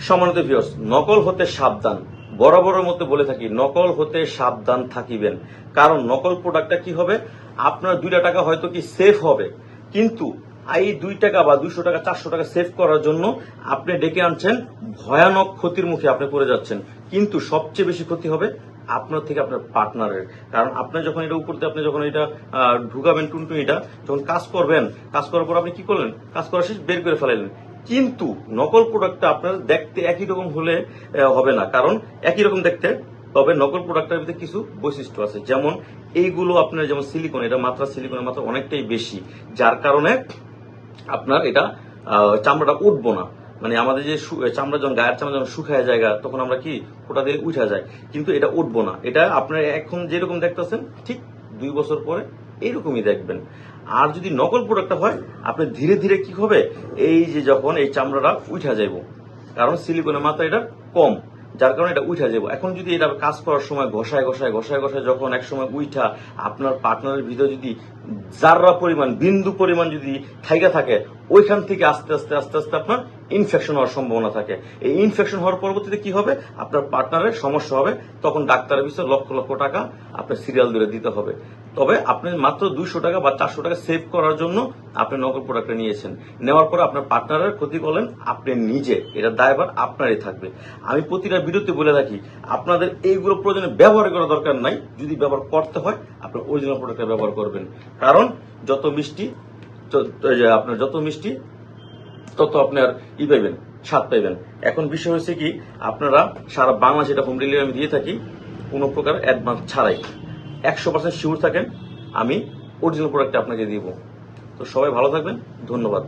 সম্মানিত ভিউয়ার্স, নকল হতে সাবধান। বরাবরের মধ্যে বলে থাকি, নকল হতে সাবধান থাকিবেন। কারণ নকল প্রোডাক্টটা কি হবে, আপনার 2 টাকা হয়তো কি সেফ হবে, কিন্তু এই 2 টাকা বা 200 টাকা 400 টাকা সেভ করার জন্য আপনি ডেকে আনছেন, ভয়ানক ক্ষতির মুখে আপনি পড়ে যাচ্ছেন। কিন্তু সবচেয়ে বেশি ক্ষতি হবে আপনার থেকে আপনার পার্টনারের। কারণ আপনি যখন এটা উপর দিয়ে আপনি যখন এটা ঢুকাবেন টুনটুনিটা, যখন কাজ করবেন, কাজ করার পর আপনি কি করলেন, কাজ করা শেষ বের করে ফেলাইলেন। কিন্তু নকল প্রোডাক্টটা আপনার দেখতে একই রকম হলে হবে না, কারণ একই রকম দেখতে, তবে নকল প্রোডাক্টের ভিতরে কিছু বৈশিষ্ট্য আছে। যেমন এইগুলো আপনার যেমন সিলিকন, এটা মাত্রা সিলিকনের মাত্রা অনেকটাই বেশি, যার কারণে আপনার এটা চামড়াটা উঠবো না। মানে আমাদের যে চামড়া যখন গায়ের চামড়া যখন শুকায় জায়গা, তখন আমরা কি ওটা দিয়ে উঠা যায়, কিন্তু এটা উঠবো না। এটা আপনার এখন যেরকম দেখতেছেন ঠিক 2 বছর পরে এইরকমই দেখবেন। আর যদি নকল প্রোডাক্টটা হয়, আপনি ধীরে ধীরে কি হবে, এই যে যখন এই চামড়াটা উঠা যাইব, কারণ সিলিকনের মাত্রা এটা কম, যার কারণে এটা উঠা যাবো। এখন যদি এটা কাজ করার সময় ঘষায় ঘষায় ঘষায় ঘষায় যখন এক সময় উঠা আপনার পার্টনারের ভিতরে যদি জাররা পরিমাণ, বিন্দু পরিমাণ যদি থাইকা থাকে, ওইখান থেকে আস্তে আস্তে আস্তে আস্তে আপনার ইনফেকশন হওয়ার সম্ভাবনা থাকে। এই ইনফেকশন হওয়ার পরবর্তীতে কি হবে, আপনার পার্টনারের সমস্যা হবে, তখন ডাক্তারের পিছনে লক্ষ লক্ষ টাকা আপনার সিরিয়াল ধরে দিতে হবে। তবে আপনি মাত্র 200 টাকা বা 400 টাকা সেভ করার জন্য আপনি নকল প্রোডাক্টটা নিয়েছেন, নেওয়ার পরে আপনার পার্টনারের ক্ষতি করলেন আপনি নিজে, এটা দায়ভার আপনারই থাকবে। আমি প্রতিটা ভিডিওতে বলে রাখি, আপনাদের এইগুলো প্রয়োজনে ব্যবহার করার দরকার নাই। যদি ব্যবহার করতে হয় আপনার অরিজিনাল প্রোডাক্টটা ব্যবহার করবেন, কারণ যত মিষ্টি আপনার যত মিষ্টি তত আপনার পাইবেন, স্বাদ পাইবেন। এখন বিষয় হচ্ছে কি, আপনারা সারা বাংলাদেশে এটা হোম ডেলিভারি আমি দিয়ে থাকি, কোনো প্রকার অ্যাডভান্স ছাড়াই। 100% শিওর থাকেন আমি অরিজিনাল প্রোডাক্টটা আপনাকে দিব। তো সবাই ভালো থাকবেন, ধন্যবাদ।